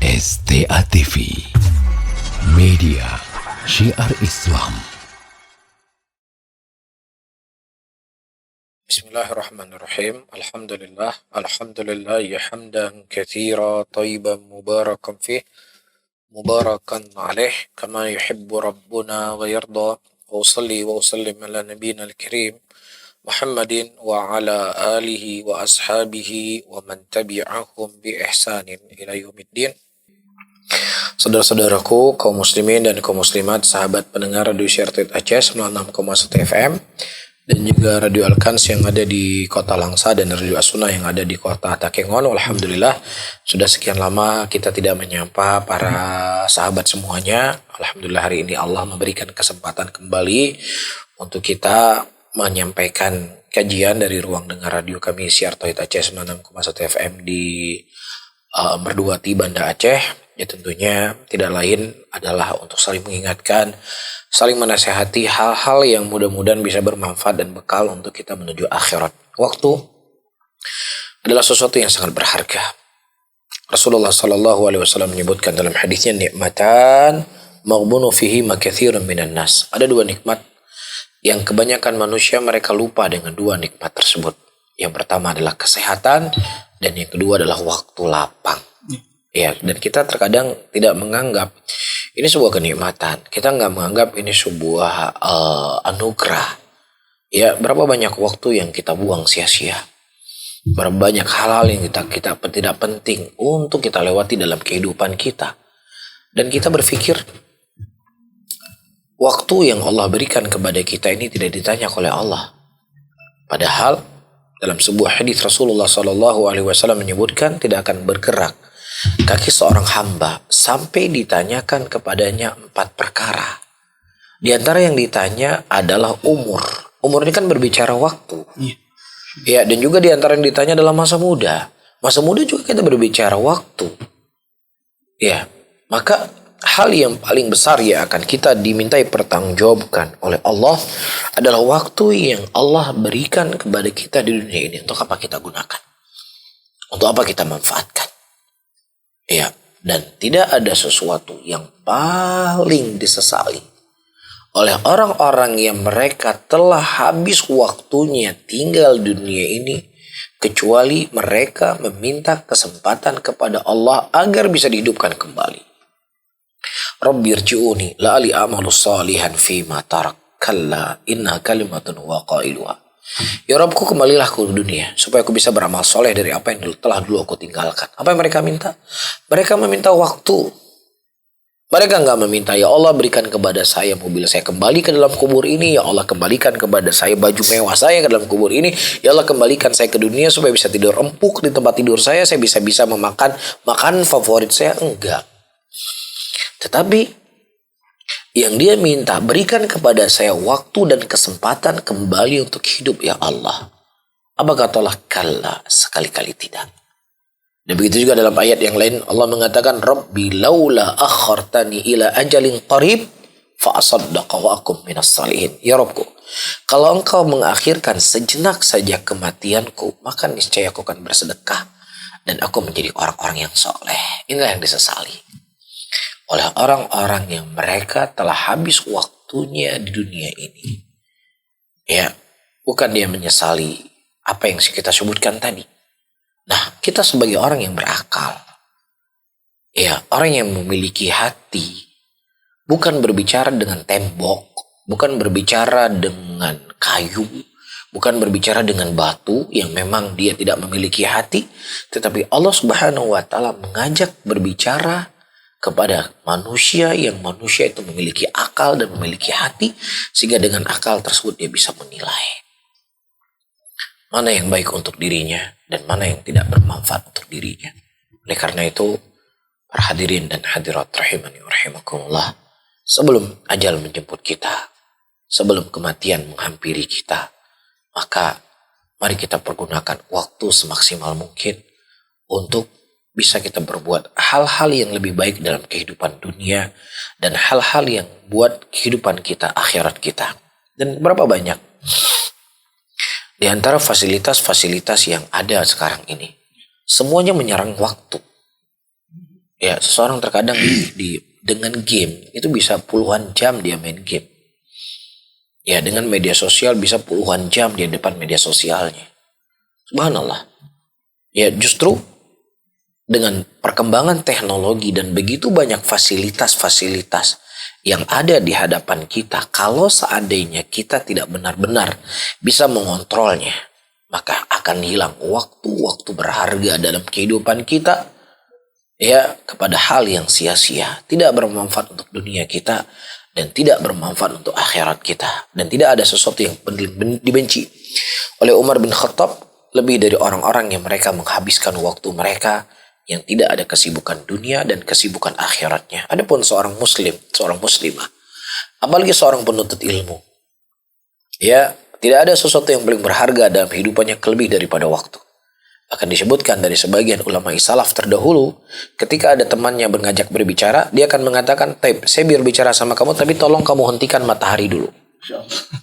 STA TV Media Syiar Islam. Bismillahirrahmanirrahim. Alhamdulillah ya hamdan katsira thayyiban mubarakan fih mubarakan alaih kama yuhibbu rabbuna wa yarda. Wa usalli wa usallim ala nabiyyina al-karim Muhammadin wa ala alihi wa ashabihi wa man tabi'ahum bi ihsanin ila yaumiddin. Saudara-saudaraku, kaum muslimin dan kaum muslimat, sahabat pendengar Radio Syiar Aceh 96,1 FM dan juga Radio Al-Kans yang ada di Kota Langsa dan Radio Asuna yang ada di Kota Takengon. Alhamdulillah, sudah sekian lama kita tidak menyapa para sahabat semuanya. Alhamdulillah, hari ini Allah memberikan kesempatan kembali untuk kita menyampaikan kajian dari ruang dengar radio kami Syiar Tauhid Aceh 96,1 FM di Merduati Banda Aceh. Ya tentunya tidak lain adalah untuk saling mengingatkan, saling menasehati hal-hal yang mudah-mudahan bisa bermanfaat dan bekal untuk kita menuju akhirat. Waktu adalah sesuatu yang sangat berharga. Rasulullah SAW menyebutkan dalam hadisnya, nikmatan maghbunu fihi makatsirun minan nas. Ada dua nikmat yang kebanyakan manusia mereka lupa dengan dua nikmat tersebut. Yang pertama adalah kesehatan dan yang kedua adalah waktu lapang. Ya, dan kita terkadang tidak menganggap ini sebuah kenikmatan. Kita nggak menganggap ini sebuah anugerah. Ya, berapa banyak waktu yang kita buang sia-sia. Berapa banyak hal-hal yang kita tidak penting untuk kita lewati dalam kehidupan kita. Dan kita berpikir waktu yang Allah berikan kepada kita ini tidak ditanya oleh Allah. Padahal dalam sebuah hadis Rasulullah SAW menyebutkan tidak akan bergerak kaki seorang hamba sampai ditanyakan kepadanya 4 perkara. Di antara yang ditanya adalah umur. Umur ini kan berbicara waktu. Ya, dan juga di antara yang ditanya adalah masa muda. Masa muda juga kita berbicara waktu. Ya, maka hal yang paling besar yang akan kita dimintai pertanggungjawabkan oleh Allah adalah waktu yang Allah berikan kepada kita di dunia ini. Untuk apa kita gunakan? Untuk apa kita manfaatkan? Ya, dan tidak ada sesuatu yang paling disesali oleh orang-orang yang mereka telah habis waktunya tinggal di dunia ini, kecuali mereka meminta kesempatan kepada Allah agar bisa dihidupkan kembali. Rabbirji'uni la'ali amalu salihan fima tarak kalla inna kalimatun wa qailuha. Ya Rabbku, kembalilah ke dunia supaya aku bisa beramal soleh dari apa yang telah dulu aku tinggalkan. Apa yang mereka minta? Mereka meminta waktu. Mereka nggak meminta, ya Allah berikan kepada saya mobil saya kembali ke dalam kubur ini. Ya Allah kembalikan kepada saya baju mewah saya ke dalam kubur ini. Ya Allah kembalikan saya ke dunia supaya bisa tidur empuk di tempat tidur saya bisa memakan makanan favorit saya. Enggak. Tetapi yang dia minta, berikan kepada saya waktu dan kesempatan kembali untuk hidup ya Allah. Apa kata Allah? Kalla, sekali-kali tidak. Dan begitu juga dalam ayat yang lain Allah mengatakan, Rabbi laula akhartani ila ajalin qarib fa asaddaqa wa akum minas salihin. Ya Rabbku, kalau engkau mengakhirkan sejenak saja kematianku, maka niscaya aku akan bersedekah dan aku menjadi orang-orang yang soleh. Inilah yang disesali oleh orang-orang yang mereka telah habis waktunya di dunia ini. Ya, bukan dia menyesali apa yang kita sebutkan tadi. Nah, kita sebagai orang yang berakal, ya, orang yang memiliki hati, bukan berbicara dengan tembok, bukan berbicara dengan kayu, bukan berbicara dengan batu yang memang dia tidak memiliki hati, tetapi Allah Subhanahu wa taala mengajak berbicara kepada manusia yang manusia itu memiliki akal dan memiliki hati, sehingga dengan akal tersebut dia bisa menilai mana yang baik untuk dirinya dan mana yang tidak bermanfaat untuk dirinya. Oleh karena itu, para hadirin dan hadirat rahimani wa rahimakumullah, sebelum ajal menjemput kita, sebelum kematian menghampiri kita, maka mari kita pergunakan waktu semaksimal mungkin untuk bisa kita berbuat hal-hal yang lebih baik dalam kehidupan dunia dan hal-hal yang buat kehidupan kita, akhirat kita. Dan berapa banyak di antara fasilitas-fasilitas yang ada sekarang ini, semuanya menyerang waktu. Ya, seseorang terkadang dengan game itu bisa puluhan jam dia main game. Ya, dengan media sosial bisa puluhan jam di depan media sosialnya. Subhanallah. Ya, justru dengan perkembangan teknologi dan begitu banyak fasilitas-fasilitas yang ada di hadapan kita, kalau seandainya kita tidak benar-benar bisa mengontrolnya, maka akan hilang waktu-waktu berharga dalam kehidupan kita, ya, kepada hal yang sia-sia, tidak bermanfaat untuk dunia kita dan tidak bermanfaat untuk akhirat kita, dan tidak ada sesuatu yang dibenci oleh Umar bin Khattab lebih dari orang-orang yang mereka menghabiskan waktu mereka yang tidak ada kesibukan dunia dan kesibukan akhiratnya. Adapun seorang muslim, seorang muslimah, apalagi seorang penuntut ilmu, ya, tidak ada sesuatu yang paling berharga dalam hidupannya lebih daripada waktu. Akan disebutkan dari sebagian ulama salaf terdahulu, ketika ada temannya mengajak berbicara, dia akan mengatakan, "Taib, saya berbicara sama kamu, tapi tolong kamu hentikan matahari dulu."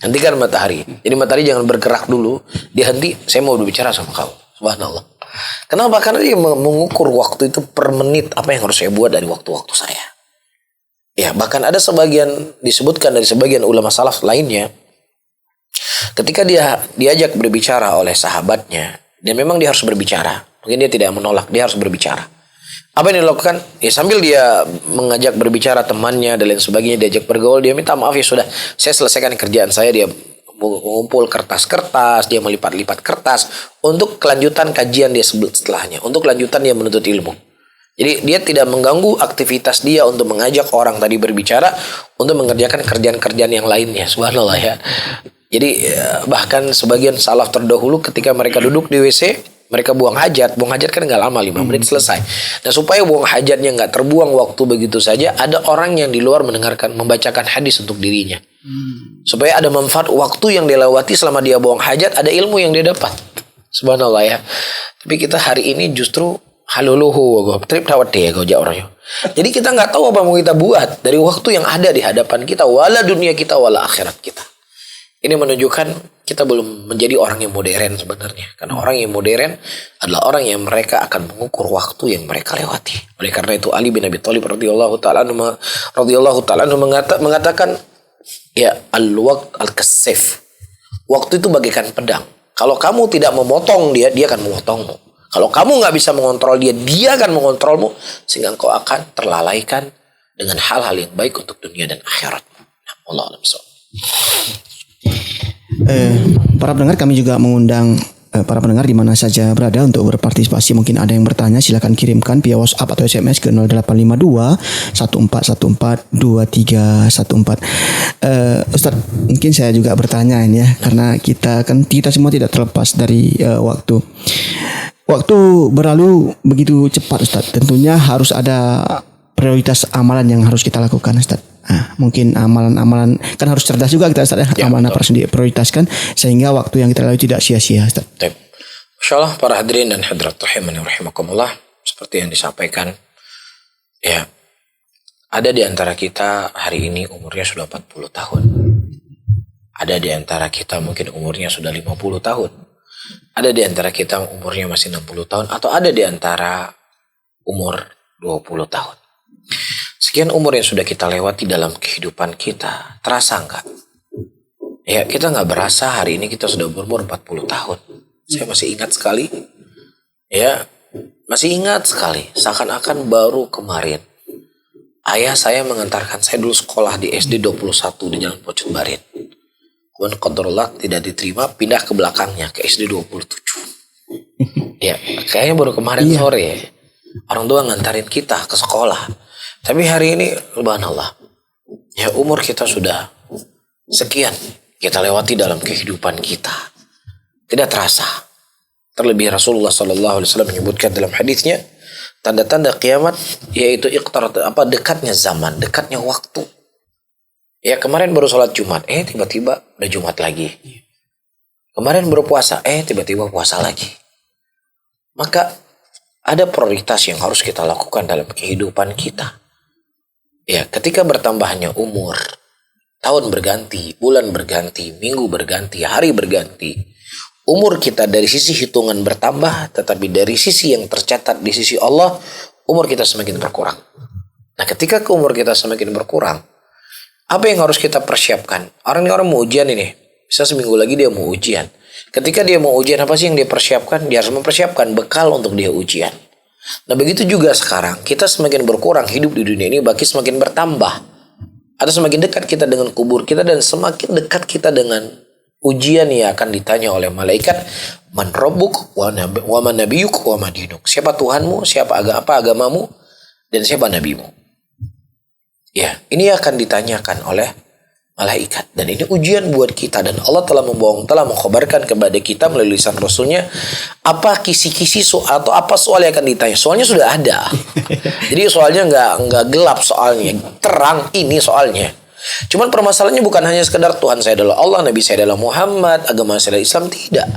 Hentikan matahari. Jadi matahari jangan bergerak dulu, dia henti, saya mau berbicara sama kamu. Subhanallah. Kenapa? Karena dia mengukur waktu itu per menit, apa yang harus saya buat dari waktu-waktu saya. Ya, bahkan ada sebagian, disebutkan dari sebagian ulama salaf lainnya, ketika dia diajak berbicara oleh sahabatnya, dan memang dia harus berbicara, mungkin dia tidak menolak, dia harus berbicara. Apa yang dilakukan? Ya, sambil dia mengajak berbicara temannya dan lain sebagainya, diajak bergaul, dia minta maaf, ya sudah, saya selesaikan kerjaan saya. Dia mengumpul kertas-kertas, dia melipat-lipat kertas untuk kelanjutan kajian dia setelahnya, untuk kelanjutan dia menuntut ilmu. Jadi dia tidak mengganggu aktivitas dia untuk mengajak orang tadi berbicara untuk mengerjakan kerjaan-kerjaan yang lainnya. Subhanallah, ya. Jadi bahkan sebagian salaf terdahulu ketika mereka duduk di WC, mereka buang hajat kan nggak lama, 5 menit selesai. Dan supaya buang hajatnya nggak terbuang waktu begitu saja, ada orang yang di luar membacakan hadis untuk dirinya. Supaya ada manfaat waktu yang dia lewati selama dia buang hajat, ada ilmu yang dia dapat. Subhanallah, ya. Tapi kita hari ini justru haluluhu trip tawat deh orangnya. Jadi kita nggak tahu apa mau kita buat dari waktu yang ada di hadapan kita, wala dunia kita wala akhirat kita. Ini menunjukkan kita belum menjadi orang yang modern sebenarnya. Karena orang yang modern adalah orang yang mereka akan mengukur waktu yang mereka lewati. Oleh karena itu Ali bin Abi Thalib radhiyallahu taala anhu mengatakan, ya, al-waqt al-kasif. Waktu itu bagaikan pedang. Kalau kamu tidak memotong dia, dia akan memotongmu. Kalau kamu nggak bisa mengontrol dia, dia akan mengontrolmu, sehingga engkau akan terlalaikan dengan hal-hal yang baik untuk dunia dan akhirat. Nah, Allah alam. Para pendengar, kami juga mengundang para pendengar di mana saja berada untuk berpartisipasi. Mungkin ada yang bertanya, silakan kirimkan via WhatsApp atau SMS ke 0852 1414 2314. Ustaz, mungkin saya juga bertanya ini, ya, karena kita semua tidak terlepas dari waktu. Waktu berlalu begitu cepat, Ustaz. Tentunya harus ada prioritas amalan yang harus kita lakukan, Ustaz. Mungkin amalan-amalan kan harus cerdas juga kita, Ustaz, ya. Amalan apa harus diprioritaskan sehingga waktu yang kita lalui tidak sia-sia, Ustaz. Insyaallah para hadirin dan hadirat rahimani rahimakumullah, seperti yang disampaikan, ya, ada di antara kita hari ini umurnya sudah 40 tahun. Ada di antara kita mungkin umurnya sudah 50 tahun. Ada di antara kita umurnya masih 60 tahun, atau ada di antara umur 20 tahun. Sekian umur yang sudah kita lewati dalam kehidupan kita, terasa enggak? Ya, kita enggak berasa hari ini kita sudah berumur 40 tahun. Saya masih ingat sekali, ya, masih ingat sekali, seakan-akan baru kemarin. Ayah saya mengantarkan saya dulu sekolah di SD 21 di Jalan Pocong Barit. Kemudian qadarullah tidak diterima, pindah ke belakangnya ke SD 27. Ya, kayaknya baru kemarin sore orang tua ngantarin kita ke sekolah. Tapi hari ini, subhanallah, ya, umur kita sudah sekian kita lewati dalam kehidupan kita. Tidak terasa. Terlebih Rasulullah SAW menyebutkan dalam hadisnya, tanda-tanda kiamat yaitu dekatnya zaman, dekatnya waktu. Ya, kemarin baru sholat Jumat, tiba-tiba udah Jumat lagi. Kemarin baru puasa, tiba-tiba puasa lagi. Maka ada prioritas yang harus kita lakukan dalam kehidupan kita. Ya, ketika bertambahnya umur, tahun berganti, bulan berganti, minggu berganti, hari berganti, umur kita dari sisi hitungan bertambah, tetapi dari sisi yang tercatat di sisi Allah, umur kita semakin berkurang. Nah, ketika umur kita semakin berkurang, apa yang harus kita persiapkan? Orang mau ujian ini, bisa seminggu lagi dia mau ujian. Ketika dia mau ujian, apa sih yang dia persiapkan? Dia harus mempersiapkan bekal untuk dia ujian. Nah, begitu juga sekarang, kita semakin berkurang hidup di dunia ini, baki semakin bertambah. Atau semakin dekat kita dengan kubur kita, dan semakin dekat kita dengan ujian yang akan ditanya oleh malaikat, man rabbuk wa man nabiyuk wa ma dinuk. Siapa Tuhanmu, siapa apa agamamu, dan siapa nabimu. Ya, ini akan ditanyakan oleh malaikat, dan ini ujian buat kita, dan Allah telah mengkhabarkan kepada kita melalui lisan Rasulnya apa kisi-kisi soal atau apa soal yang akan ditanya. Soalnya sudah ada. Jadi soalnya nggak gelap, soalnya terang ini soalnya. Cuman permasalahannya bukan hanya sekedar Tuhan saya adalah Allah, Nabi saya adalah Muhammad, agama saya adalah Islam, tidak.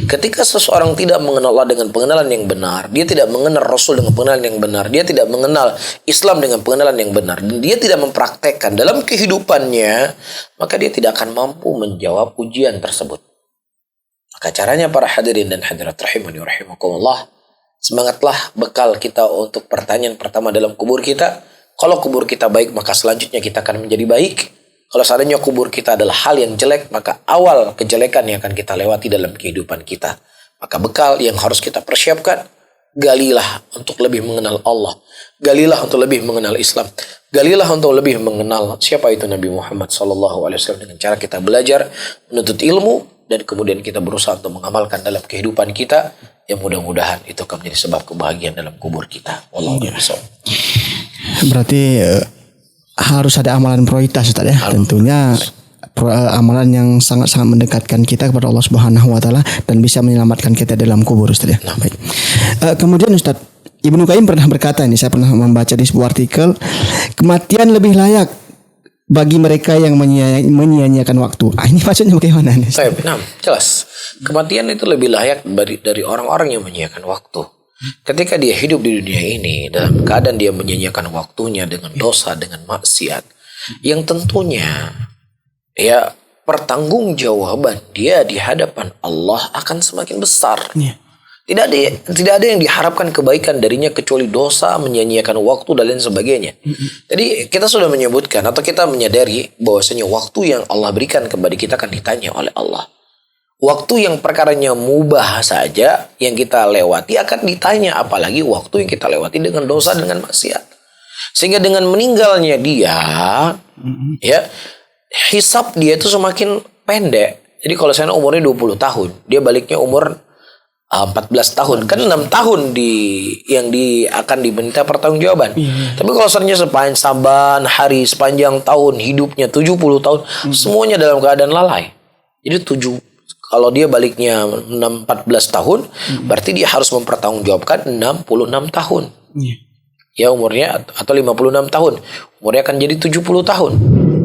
Ketika seseorang tidak mengenal Allah dengan pengenalan yang benar, dia tidak mengenal Rasul dengan pengenalan yang benar, dia tidak mengenal Islam dengan pengenalan yang benar, dan dia tidak mempraktekkan dalam kehidupannya, maka dia tidak akan mampu menjawab ujian tersebut. Maka caranya para hadirin dan hadirat rahimani rahimakumullah, semangatlah bekal kita untuk pertanyaan pertama dalam kubur kita. Kalau kubur kita baik, maka selanjutnya kita akan menjadi baik. Kalau seandainya kubur kita adalah hal yang jelek, maka awal kejelekan yang akan kita lewati dalam kehidupan kita. Maka bekal yang harus kita persiapkan, galilah untuk lebih mengenal Allah. Galilah untuk lebih mengenal Islam. Galilah untuk lebih mengenal siapa itu Nabi Muhammad SAW dengan cara kita belajar, menuntut ilmu, dan kemudian kita berusaha untuk mengamalkan dalam kehidupan kita, yang mudah-mudahan itu akan menjadi sebab kebahagiaan dalam kubur kita. Wallahu a'lam. Berarti harus ada amalan prioritas, Ustaz ya. Tentunya amalan yang sangat-sangat mendekatkan kita kepada Allah Subhanahu wa taala dan bisa menyelamatkan kita dalam kubur, Ustaz ya. Baik. Kemudian Ustaz, Ibnu Qayyim pernah berkata, ini saya pernah membaca di sebuah artikel, kematian lebih layak bagi mereka yang menyia-nyiakan waktu. Ini maksudnya bagaimana nih? Jelas. Kematian itu lebih layak dari orang-orang yang menyia-nyiakan waktu. Ketika dia hidup di dunia ini dalam keadaan dia menyia-nyiakan waktunya dengan dosa, dengan maksiat, yang tentunya ya pertanggungjawaban dia di hadapan Allah akan semakin besar. Tidak ada yang diharapkan kebaikan darinya kecuali dosa, menyia-nyiakan waktu dan lain sebagainya. Jadi kita sudah menyebutkan atau kita menyadari bahwasanya waktu yang Allah berikan kepada kita akan ditanya oleh Allah. Waktu yang perkaranya mubah saja yang kita lewati akan ditanya, apalagi waktu yang kita lewati dengan dosa, dengan maksiat. Sehingga dengan meninggalnya dia, ya hisab dia itu semakin pendek. Jadi kalau saya umurnya 20 tahun, dia baliknya umur 14 tahun, kan 6 tahun yang akan diminta pertanggungjawaban. Tapi kalau seandainya sepanjang tahun hidupnya 70 tahun, semuanya dalam keadaan lalai. Jadi kalau dia baliknya 14 tahun, berarti dia harus mempertanggungjawabkan 66 tahun. Ya umurnya, atau 56 tahun. Umurnya akan jadi 70 tahun.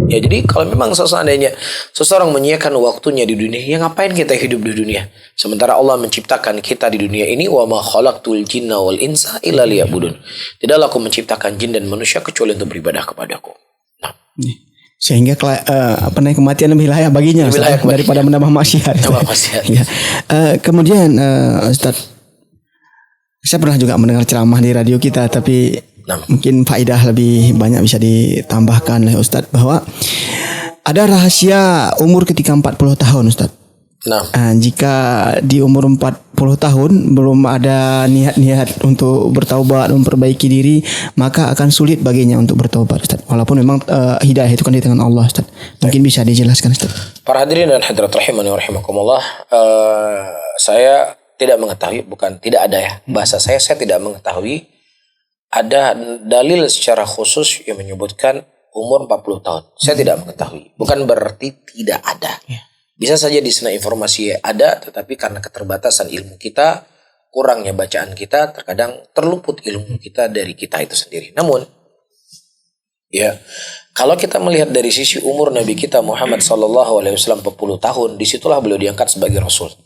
Ya jadi kalau memang seandainya seseorang menyiakan waktunya di dunia, ya ngapain kita hidup di dunia? Sementara Allah menciptakan kita di dunia ini, wa ma khalaqtul jinna wal insa illa liya'budun. Tidaklah aku menciptakan jin dan manusia kecuali untuk beribadah kepadaku. Nah. Sehingga kematian lebih layak baginya daripada menambah maksiat. Ya. Kemudian Ustaz, saya pernah juga mendengar ceramah di radio kita, tapi mungkin faedah lebih banyak bisa ditambahkan oleh Ustaz, bahwa ada rahasia umur ketika 40 tahun, Ustaz. Jika di umur 40 tahun belum ada niat-niat untuk bertaubat, memperbaiki diri, maka akan sulit baginya untuk bertaubat, Ustaz. Walaupun memang hidayah itu kan di tangan Allah, Ustaz. Mungkin bisa dijelaskan, Ustaz. Para hadirin dan hadirat rahimani wa rahimakumullah, saya tidak mengetahui, bukan tidak ada ya. Bahasa saya tidak mengetahui ada dalil secara khusus yang menyebutkan umur 40 tahun. Saya tidak mengetahui. Bukan berarti tidak ada. Bisa saja di sana informasi ada, tetapi karena keterbatasan ilmu kita, kurangnya bacaan kita, terkadang terluput ilmu kita dari kita itu sendiri. Namun, ya, kalau kita melihat dari sisi umur Nabi kita Muhammad SAW 40 tahun, disitulah beliau diangkat sebagai Rasul.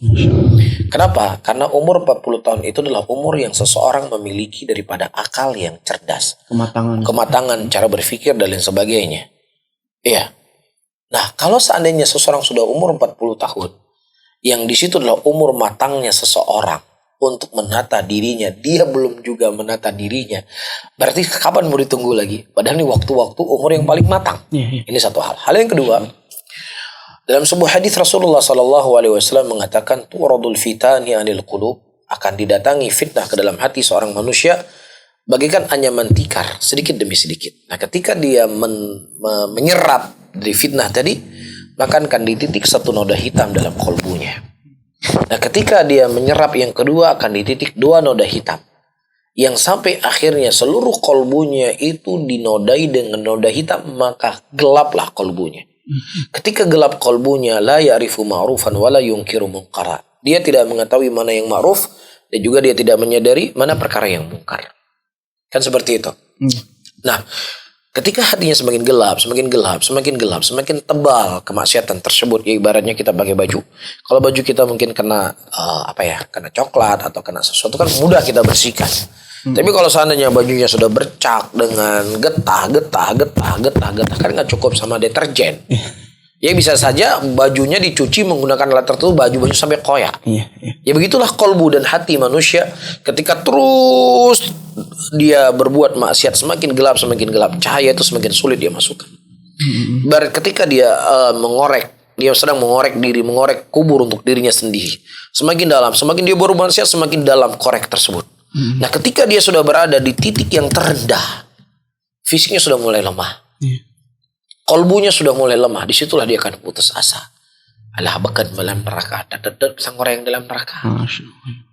Kenapa? Karena umur 40 tahun itu adalah umur yang seseorang memiliki daripada akal yang cerdas. Kematangan, cara berpikir dan lain sebagainya. Iya. Nah, kalau seandainya seseorang sudah umur 40 tahun, yang di situ adalah umur matangnya seseorang, untuk menata dirinya, dia belum juga menata dirinya. Berarti kapan mau ditunggu lagi? Padahal ini waktu-waktu umur yang paling matang. Ini satu hal. Hal yang kedua, dalam sebuah hadis Rasulullah SAW mengatakan, turadul fitani anil qulub, akan didatangi fitnah ke dalam hati seorang manusia bagaikan anyaman tikar, sedikit demi sedikit. Nah, ketika dia menyerap dari fitnah tadi, maka akan dititik satu noda hitam dalam kolbunya. Nah, ketika dia menyerap yang kedua, akan dititik dua noda hitam. Yang sampai akhirnya seluruh kolbunya itu dinodai dengan noda hitam, maka gelaplah kolbunya. Ketika gelap kolbunya, la ya'rifu ma'rufan wa la yunkiru munkara. Dia tidak mengetahui mana yang ma'ruf, dan juga dia tidak menyadari mana perkara yang mungkar. Kan seperti itu. Nah, ketika hatinya semakin gelap, semakin tebal kemaksiatan tersebut, ya ibaratnya kita pakai baju. Kalau baju kita mungkin kena kena coklat atau kena sesuatu, kan mudah kita bersihkan. Tapi kalau seandainya bajunya sudah bercak dengan getah, kan nggak cukup sama deterjen. Ya bisa saja bajunya dicuci menggunakan alat tertentu, baju sampai koyak. Ya begitulah kolbu dan hati manusia ketika terus dia berbuat maksiat, semakin gelap, cahaya itu semakin sulit dia masukkan. Ketika dia dia sedang mengorek diri, mengorek kubur untuk dirinya sendiri. Semakin dalam, semakin dia berbuat maksiat, semakin dalam korek tersebut. Nah, ketika dia sudah berada di titik yang terendah, fisiknya sudah mulai lemah. Kolbunya sudah mulai lemah, disitulah dia akan putus asa. Alah bahkan dalam neraka, sang orang yang dalam neraka.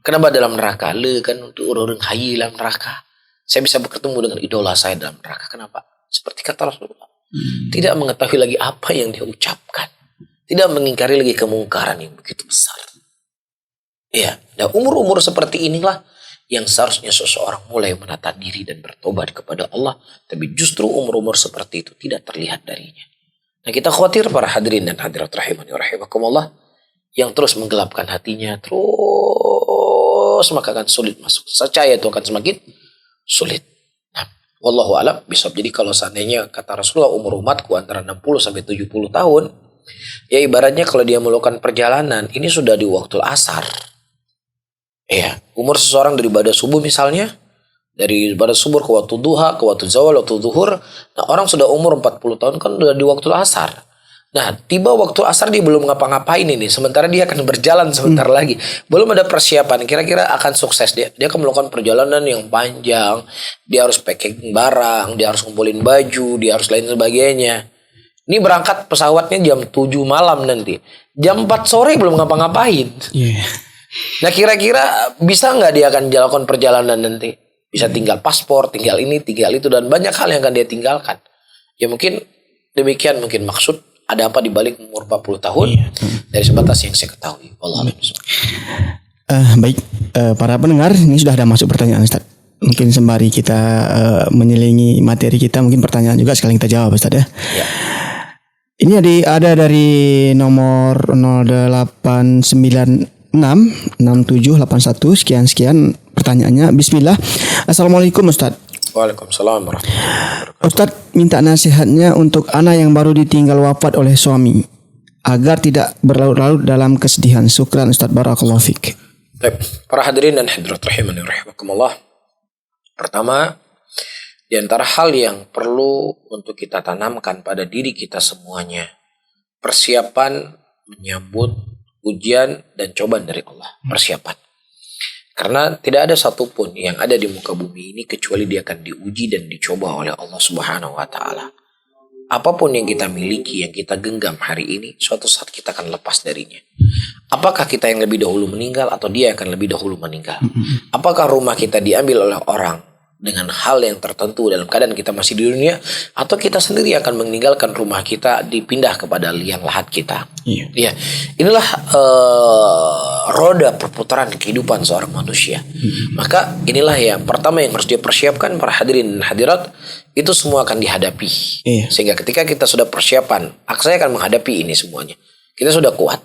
Kenapa dalam neraka? Kan untuk orang hayi dalam neraka. Saya bisa bertemu dengan idola saya dalam neraka. Kenapa? Seperti kata Rasulullah, tidak mengetahui lagi apa yang dia ucapkan, tidak mengingkari lagi kemungkaran yang begitu besar. Ya, nah umur-umur seperti inilah yang seharusnya seseorang mulai menata diri dan bertobat kepada Allah. Tapi justru umur-umur seperti itu tidak terlihat darinya. Nah, kita khawatir para hadirin dan hadirat rahimani wa rahimakumullah, yang terus menggelapkan hatinya, terus maka akan sulit masuk. Cahaya itu akan semakin sulit. Nah, wallahu alam bisa jadi kalau seandainya kata Rasulullah umur umatku antara 60 sampai 70 tahun, ya ibaratnya kalau dia melakukan perjalanan, ini sudah di waktu asar. Ya, umur seseorang dari ibadah subuh misalnya, dari ibadah subuh ke waktu duha, ke waktu zawal, waktu zuhur. Nah, orang sudah umur 40 tahun kan sudah di waktu asar. Nah, tiba waktu asar dia belum ngapa-ngapain ini. Sementara dia akan berjalan sebentar lagi. Belum ada persiapan. Kira-kira akan sukses dia. Dia akan melakukan perjalanan yang panjang. Dia harus packing barang. Dia harus ngumpulin baju. Dia harus lain sebagainya. Ini berangkat pesawatnya jam 7 malam nanti. Jam 4 sore belum ngapa-ngapain. Nah, kira-kira bisa nggak dia akan jalankan perjalanan nanti? Bisa tinggal paspor, tinggal ini, tinggal itu. Dan banyak hal yang akan dia tinggalkan. Ya mungkin demikian mungkin maksud. Ada apa di balik umur 40 tahun? Dari sebatas yang saya ketahui. Baik, para pendengar, ini sudah ada masuk pertanyaan, Ustaz. Mungkin sembari kita menyelingi materi kita, mungkin pertanyaan juga sekalian kita jawab, Ustaz ya. Ini ada dari nomor 08966781 sekian pertanyaannya. Bismillah. Assalamualaikum, Ustaz. Waalaikumsalam warahmatullahi wabarakatuh. Ustaz minta nasihatnya untuk anak yang baru ditinggal wafat oleh suami agar tidak berlarut-larut dalam kesedihan. Syukran Ustaz, barakallahu fik. Baik, para hadirin dan hadirat rahimani rahimakumullah. Pertama, di antara hal yang perlu untuk kita tanamkan pada diri kita semuanya, persiapan menyambut ujian dan cobaan dari Allah. Persiapan. Karena tidak ada satupun yang ada di muka bumi ini kecuali dia akan diuji dan dicoba oleh Allah Subhanahu wa Ta'ala. Apapun yang kita miliki, yang kita genggam hari ini, suatu saat kita akan lepas darinya. Apakah kita yang lebih dahulu meninggal atau dia yang akan lebih dahulu meninggal? Apakah rumah kita diambil oleh orang dengan hal yang tertentu dalam keadaan kita masih di dunia, atau kita sendiri akan meninggalkan rumah kita dipindah kepada liang lahat kita? Ya, inilah roda perputaran kehidupan seorang manusia. Maka inilah yang pertama yang harus dia persiapkan, para hadirin dan hadirat. Itu semua akan dihadapi. Sehingga ketika kita sudah persiapan, saya akan menghadapi ini semuanya, kita sudah kuat.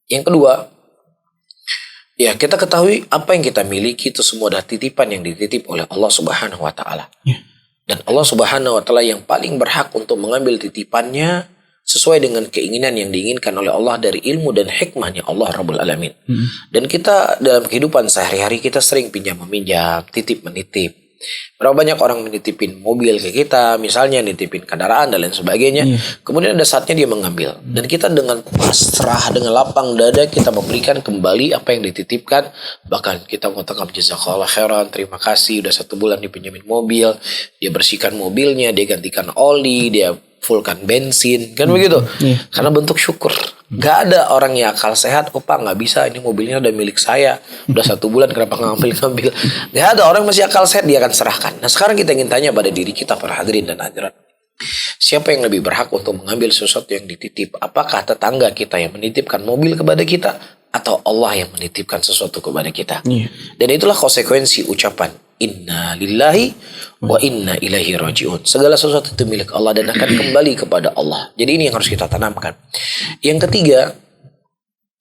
Yang kedua, ya kita ketahui apa yang kita miliki itu semua adalah titipan yang dititip oleh Allah Subhanahu wa Ta'ala. Dan Allah Subhanahu wa Ta'ala yang paling berhak untuk mengambil titipannya sesuai dengan keinginan yang diinginkan oleh Allah dari ilmu dan hikmahnya Allah Rabbul Alamin. Dan kita dalam kehidupan sehari-hari kita sering pinjam meminjam, titip menitip. Berapa banyak orang menitipin mobil ke kita, misalnya nitipin kendaraan dan lain sebagainya. Kemudian ada saatnya dia mengambil. Dan kita dengan pasrah, dengan lapang dada kita memberikan kembali apa yang dititipkan. Bahkan kita mengatakan jazakallah khairan, terima kasih udah 1 bulan dipinjamin mobil. Dia bersihkan mobilnya, dia gantikan oli, dia fullkan bensin, kan begitu. Karena bentuk syukur. Gak ada orang yang akal sehat, Pak nggak bisa, ini mobilnya udah milik saya, udah 1 bulan kenapa ngambil. Gak ada orang masih akal sehat, dia akan serahkan. Nah sekarang kita ingin tanya pada diri kita para hadirin dan hadirat, siapa yang lebih berhak untuk mengambil sesuatu yang dititip? Apakah tetangga kita yang menitipkan mobil kepada kita, atau Allah yang menitipkan sesuatu kepada kita? Dan itulah konsekuensi ucapan Inna lillahi wa inna ilaihi rajiun. Segala sesuatu itu milik Allah dan akan kembali kepada Allah. Jadi ini yang harus kita tanamkan. Yang ketiga,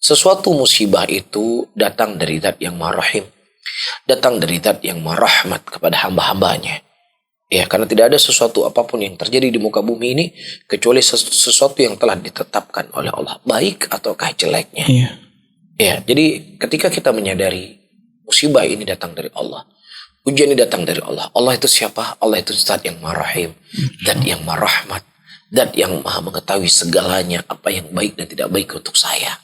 sesuatu musibah itu datang dari Zat yang Maha Rahim, datang dari Zat yang Maha Rahmat kepada hamba-hambanya. Ya, karena tidak ada sesuatu apapun yang terjadi di muka bumi ini kecuali sesuatu yang telah ditetapkan oleh Allah, baik ataukah jeleknya. Ya, jadi ketika kita menyadari musibah ini datang dari Allah, ujian ini datang dari Allah. Allah itu siapa? Allah itu Zat yang Maha Rahim, Zat yang Maha Rahmat, Zat yang Maha mengetahui segalanya, apa yang baik dan tidak baik untuk saya.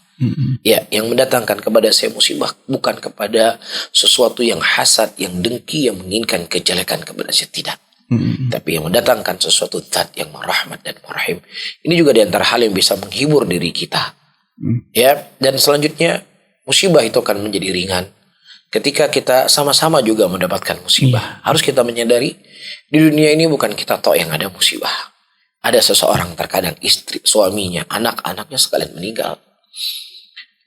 Ya, yang mendatangkan kepada saya musibah bukan kepada sesuatu yang hasad, yang dengki, yang menginginkan kejelekan kepada saya, tidak. Tapi yang mendatangkan sesuatu Zat yang Maha Rahmat dan Maha Rahim. Ini juga diantara hal yang bisa menghibur diri kita. Ya, dan selanjutnya musibah itu akan menjadi ringan ketika kita sama-sama juga mendapatkan musibah. Harus kita menyadari di dunia ini bukan kita tok yang ada musibah. Ada seseorang terkadang istri, suaminya, anak-anaknya sekalian meninggal.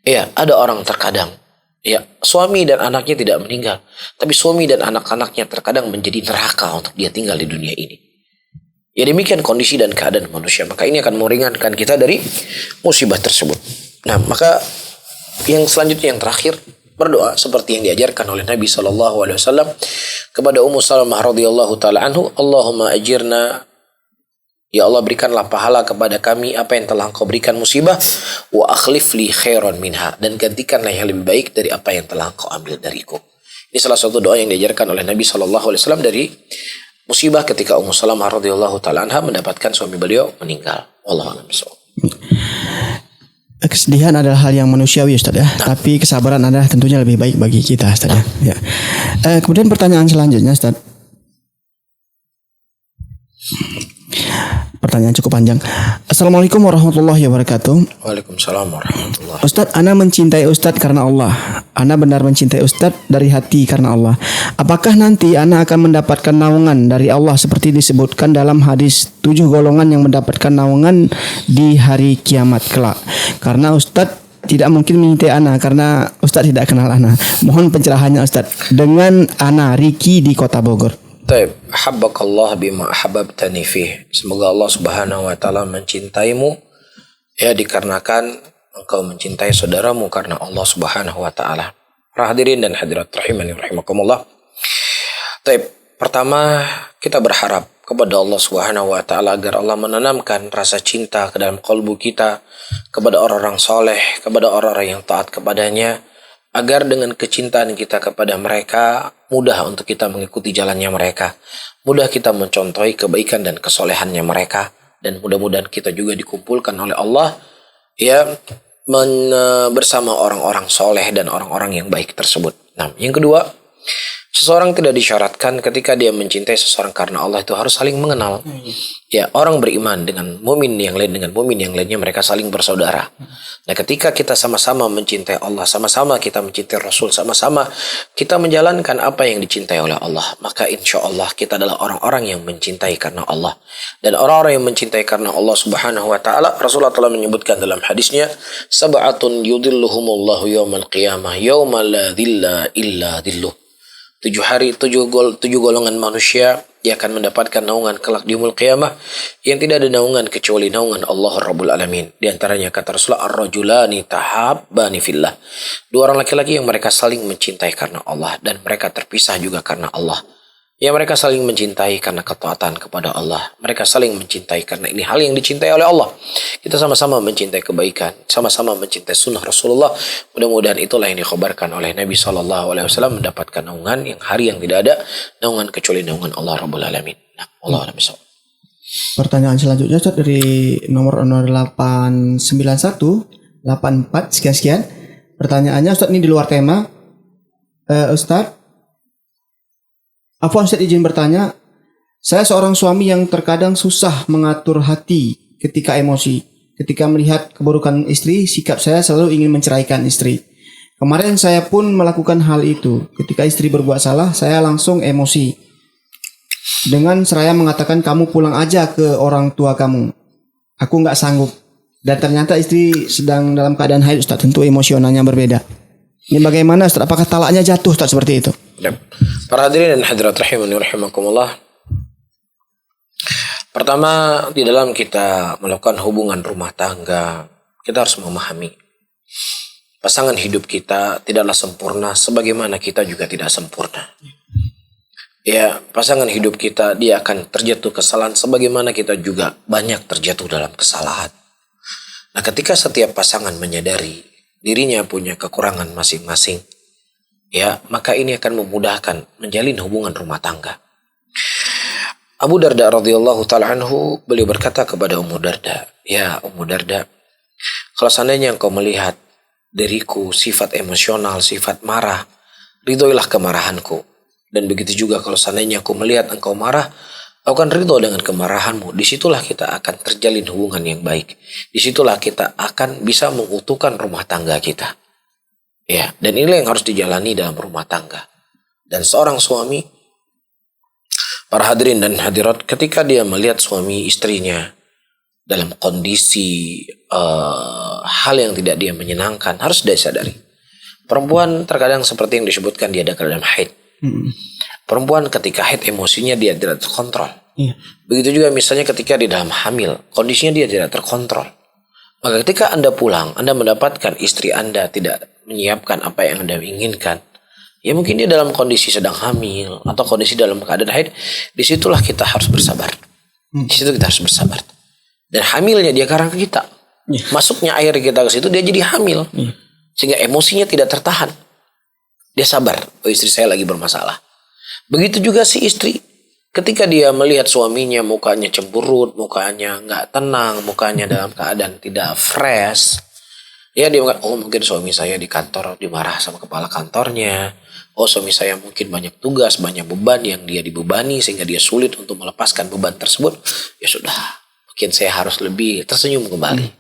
Ya, ada orang terkadang ya suami dan anaknya tidak meninggal, tapi suami dan anak-anaknya terkadang menjadi neraka untuk dia tinggal di dunia ini. Ya demikian kondisi dan keadaan manusia. Maka ini akan meringankan kita dari musibah tersebut. Nah, maka yang selanjutnya yang terakhir, berdoa seperti yang diajarkan oleh Nabi SAW kepada Ummu Salamah radhiyallahu taala anhu, Allahumma ajirna, ya Allah berikanlah pahala kepada kami apa yang telah Engkau berikan musibah, wa akhlif li khairan minha, dan gantikanlah yang lebih baik dari apa yang telah Engkau ambil dariku. Ini salah satu doa yang diajarkan oleh Nabi SAW dari musibah ketika Ummu Salamah radhiyallahu taala anha mendapatkan suami beliau meninggal. Wallahu a'lam bishawab. Kesedihan adalah hal yang manusiawi, Ustaz ya. Tapi kesabaran adalah tentunya lebih baik bagi kita, Ustaz ya. Kemudian pertanyaan selanjutnya, Ustaz. Pertanyaan cukup panjang. Assalamualaikum warahmatullahi wabarakatuh. Waalaikumsalam warahmatullahi. Ustaz, ana mencintai Ustaz karena Allah. Ana benar mencintai Ustaz dari hati karena Allah. Apakah nanti ana akan mendapatkan naungan dari Allah seperti disebutkan dalam hadis 7 golongan yang mendapatkan naungan di hari kiamat kelak? Karena Ustaz tidak mungkin mencintai ana karena Ustaz tidak kenal ana. Mohon pencerahannya Ustaz. Dengan ana Riki di Kota Bogor. Taib, habbakallah bima ahbabtani fih. Semoga Allah Subhanahu wa taala mencintaimu ya dikarenakan engkau mencintai saudaramu karena Allah Subhanahu wa taala. Para hadirin dan hadirat rahimani rahimakumullah. Taib, pertama kita berharap kepada Allah Subhanahu wa taala agar Allah menanamkan rasa cinta ke dalam kalbu kita kepada orang-orang soleh, kepada orang-orang yang taat kepadanya, agar dengan kecintaan kita kepada mereka mudah untuk kita mengikuti jalannya mereka, mudah kita mencontohi kebaikan dan kesolehannya mereka, dan mudah-mudahan kita juga dikumpulkan oleh Allah ya bersama orang-orang soleh dan orang-orang yang baik tersebut. Nah, yang kedua, seseorang tidak disyaratkan ketika dia mencintai seseorang karena Allah itu harus saling mengenal. Ya, orang beriman dengan mukmin yang lain dengan mukmin yang lainnya, mereka saling bersaudara. Nah, ketika kita sama-sama mencintai Allah, sama-sama kita mencintai Rasul, sama-sama kita menjalankan apa yang dicintai oleh Allah, maka insya Allah kita adalah orang-orang yang mencintai karena Allah. Dan orang-orang yang mencintai karena Allah Subhanahu wa taala, Rasulullah telah menyebutkan dalam hadisnya, sab'atun yudhilluhumullahu yaumal qiyamah yauma la dhilla illa dhilluh. 7 golongan manusia yang akan mendapatkan naungan kelak di yaumul qiyamah yang tidak ada naungan kecuali naungan Allah Rabbul Alamin. Di antaranya kata Rasulullah, ar-rajulani tahabbani fillah. 2 orang laki-laki yang mereka saling mencintai karena Allah dan mereka terpisah juga karena Allah. Ya mereka saling mencintai karena ketaatan kepada Allah. Mereka saling mencintai karena ini hal yang dicintai oleh Allah. Kita sama-sama mencintai kebaikan, sama-sama mencintai sunnah Rasulullah. Mudah-mudahan itulah yang dikhabarkan oleh Nabi SAW mendapatkan naungan yang hari yang tidak ada naungan kecuali naungan Allah Rabbul Alamin. Nah, Allah A'lam bishawab. Pertanyaan selanjutnya Ustaz dari nomor 0891 84 sekian. Pertanyaannya Ustaz ini di luar tema. Ustaz, Afwan Ustaz izin bertanya, saya seorang suami yang terkadang susah mengatur hati ketika emosi. Ketika melihat keburukan istri, sikap saya selalu ingin menceraikan istri. Kemarin saya pun melakukan hal itu. Ketika istri berbuat salah, saya langsung emosi. Dengan seraya mengatakan kamu pulang aja ke orang tua kamu. Aku nggak sanggup. Dan ternyata istri sedang dalam keadaan haid Ustaz. Tentu emosionalnya berbeda. Ini bagaimana Ustaz? Apakah talaknya jatuh Ustaz seperti itu? Para hadirin dan hadirat rahimani rahimakumullah. Pertama, di dalam kita melakukan hubungan rumah tangga, kita harus memahami pasangan hidup kita tidaklah sempurna sebagaimana kita juga tidak sempurna. Ya, pasangan hidup kita dia akan terjatuh kesalahan sebagaimana kita juga banyak terjatuh dalam kesalahan. Nah, ketika setiap pasangan menyadari dirinya punya kekurangan masing-masing, ya, maka ini akan memudahkan menjalin hubungan rumah tangga. Abu Darda radhiyallahu ta'ala anhu, beliau berkata kepada Ummu Darda, ya Ummu Darda, kalau seandainya engkau melihat diriku sifat emosional, sifat marah, ridhoilah kemarahanku. Dan begitu juga kalau seandainya aku melihat engkau marah, aku akan ridho dengan kemarahanmu. Disitulah kita akan terjalin hubungan yang baik. Disitulah kita akan bisa mengutuhkan rumah tangga kita. Ya, dan inilah yang harus dijalani dalam rumah tangga. Dan seorang suami, para hadirin dan hadirat, ketika dia melihat suami istrinya dalam kondisi hal yang tidak dia menyenangkan, harus dia sadari. Perempuan terkadang seperti yang disebutkan dia ada dalam haid. Perempuan ketika haid emosinya dia tidak terkontrol. Begitu juga misalnya ketika di dalam hamil, kondisinya dia tidak terkontrol. Maka ketika Anda pulang, Anda mendapatkan istri Anda tidak menyiapkan apa yang Anda inginkan, ya mungkin dia dalam kondisi sedang hamil atau kondisi dalam keadaan haid, disitulah kita harus bersabar. Disitu kita harus bersabar. Dan hamilnya dia karena kita. Masuknya air kita ke situ dia jadi hamil. Sehingga emosinya tidak tertahan. Dia sabar, oh istri saya lagi bermasalah. Begitu juga si istri, ketika dia melihat suaminya mukanya cemberut, mukanya nggak tenang, mukanya dalam keadaan tidak fresh, ya dia mengatakan, oh mungkin suami saya di kantor dimarah sama kepala kantornya, oh suami saya mungkin banyak tugas, banyak beban yang dia dibebani sehingga dia sulit untuk melepaskan beban tersebut. Ya sudah, mungkin saya harus lebih tersenyum kembali.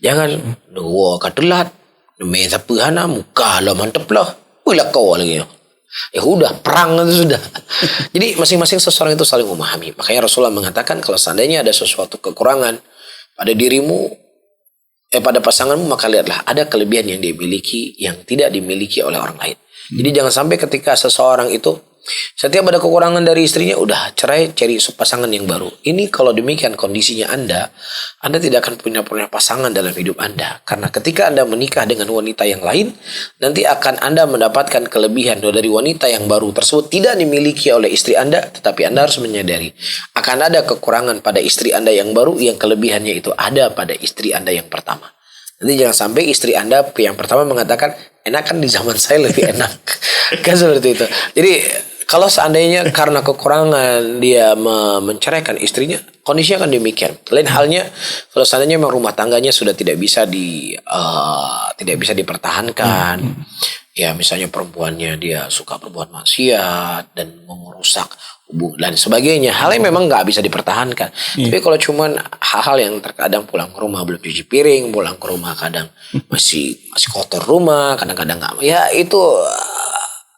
Jangan dua kadelat, demi sapihana muka lah mantep lah. Wila kau lagi. Ya udah, perang itu sudah. Jadi masing-masing seseorang itu saling memahami. Makanya Rasulullah mengatakan kalau seandainya ada sesuatu kekurangan pada dirimu, pada pasanganmu, maka lihatlah ada kelebihan yang dia miliki yang tidak dimiliki oleh orang lain. Jadi jangan sampai ketika seseorang itu setiap ada kekurangan dari istrinya, udah cerai, cari pasangan yang baru. Ini kalau demikian kondisinya Anda tidak akan punya pasangan dalam hidup Anda. Karena ketika Anda menikah dengan wanita yang lain, nanti akan Anda mendapatkan kelebihan dari wanita yang baru tersebut tidak dimiliki oleh istri Anda. Tetapi Anda harus menyadari, akan ada kekurangan pada istri Anda yang baru, yang kelebihannya itu ada pada istri Anda yang pertama. Nanti jangan sampai istri Anda yang pertama mengatakan, enak kan di zaman saya lebih enak. Kan seperti itu. Jadi kalau seandainya karena kekurangan dia menceraikan istrinya, kondisinya akan demikian. Lain halnya kalau seandainya memang rumah tangganya sudah tidak bisa dipertahankan. Ya misalnya perempuannya dia suka berbuat maksiat dan merusak hubungan dan sebagainya. Hal yang memang nggak bisa dipertahankan. Tapi kalau cuman hal-hal yang terkadang pulang ke rumah belum cuci piring, pulang ke rumah kadang masih kotor rumah, kadang-kadang nggak. Ya itu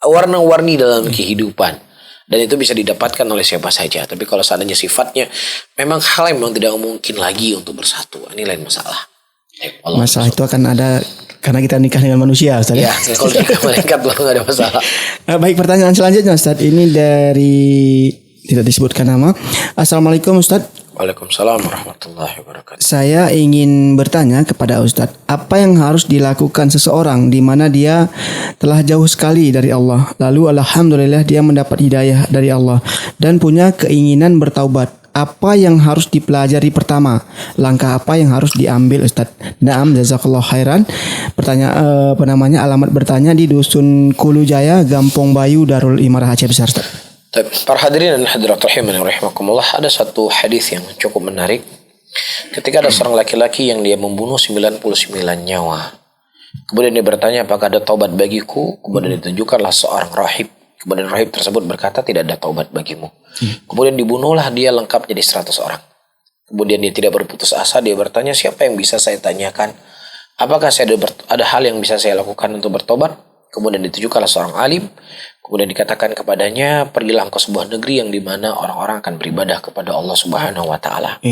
warna-warni dalam kehidupan. Dan itu bisa didapatkan oleh siapa saja. Tapi kalau seandainya sifatnya memang hal yang memang tidak mungkin lagi untuk bersatu, ini lain masalah. Masalah itu akan ada karena kita nikah dengan manusia, Ustaz. Ya, kalau nikah malaikat nggak ada masalah. Baik, pertanyaan selanjutnya, Ustaz. Ini dari tidak disebutkan nama. Assalamualaikum, Ustaz. Waalaikumsalam warahmatullahi wabarakatuh. Saya ingin bertanya kepada Ustadz, apa yang harus dilakukan seseorang di mana dia telah jauh sekali dari Allah, lalu alhamdulillah dia mendapat hidayah dari Allah dan punya keinginan bertaubat. Apa yang harus dipelajari pertama? Langkah apa yang harus diambil Ustadz? Naam, jazakallah khairan. Alamat bertanya di Dusun Kulujaya, Gampong Bayu, Darul Imarah, Aceh Besar, Ustadz. Para hadirin dan hadirat rahimani rahimakumullah, ada satu hadis yang cukup menarik. Ketika ada seorang laki-laki yang dia membunuh 99 nyawa. Kemudian dia bertanya, apakah ada taubat bagiku? Kemudian ditunjukkanlah seorang rahib. Kemudian rahib tersebut berkata, tidak ada taubat bagimu. Kemudian dibunuhlah dia lengkap jadi 100 orang. Kemudian dia tidak berputus asa, dia bertanya, siapa yang bisa saya tanyakan? Apakah ada hal yang bisa saya lakukan untuk bertobat? Kemudian ditunjukkanlah seorang alim. Kemudian dikatakan kepadanya, pergilah ke sebuah negeri yang dimana orang-orang akan beribadah kepada Allah Subhanahu Wa Taala.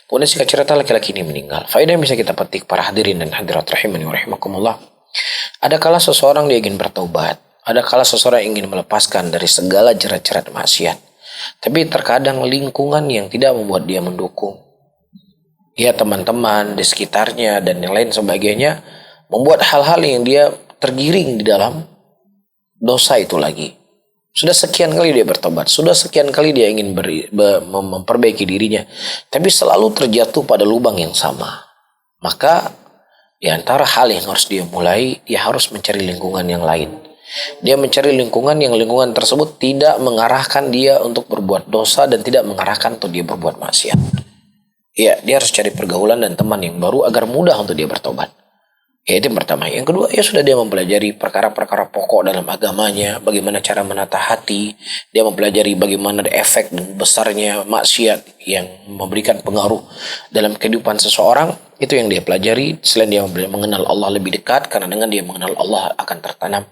Kemudian singkat cerita laki-laki ini meninggal. Faedah yang bisa kita petik para hadirin dan hadirat rahimani wa rahimakumullah. Ada kala seseorang dia ingin bertaubat. Ada kala seseorang ingin melepaskan dari segala jerat-jerat maksiat. Tapi terkadang lingkungan yang tidak membuat dia mendukung. Ya, teman-teman di sekitarnya dan yang lain sebagainya membuat hal-hal yang dia tergiring di dalam dosa itu lagi. Sudah sekian kali dia bertobat, sudah sekian kali dia ingin memperbaiki dirinya, tapi selalu terjatuh pada lubang yang sama. Maka di antara hal yang harus dia mulai, dia harus mencari lingkungan yang lain. Dia mencari lingkungan tersebut tidak mengarahkan dia untuk berbuat dosa dan tidak mengarahkan untuk dia berbuat maksiat. Ya, dia harus cari pergaulan dan teman yang baru agar mudah untuk dia bertobat. Ya, itu yang pertama. Yang kedua, ya sudah dia mempelajari perkara-perkara pokok dalam agamanya, bagaimana cara menata hati, dia mempelajari bagaimana efek dan besarnya maksiat yang memberikan pengaruh dalam kehidupan seseorang. Itu yang dia pelajari. Selain dia mengenal Allah lebih dekat, karena dengan dia mengenal Allah akan tertanam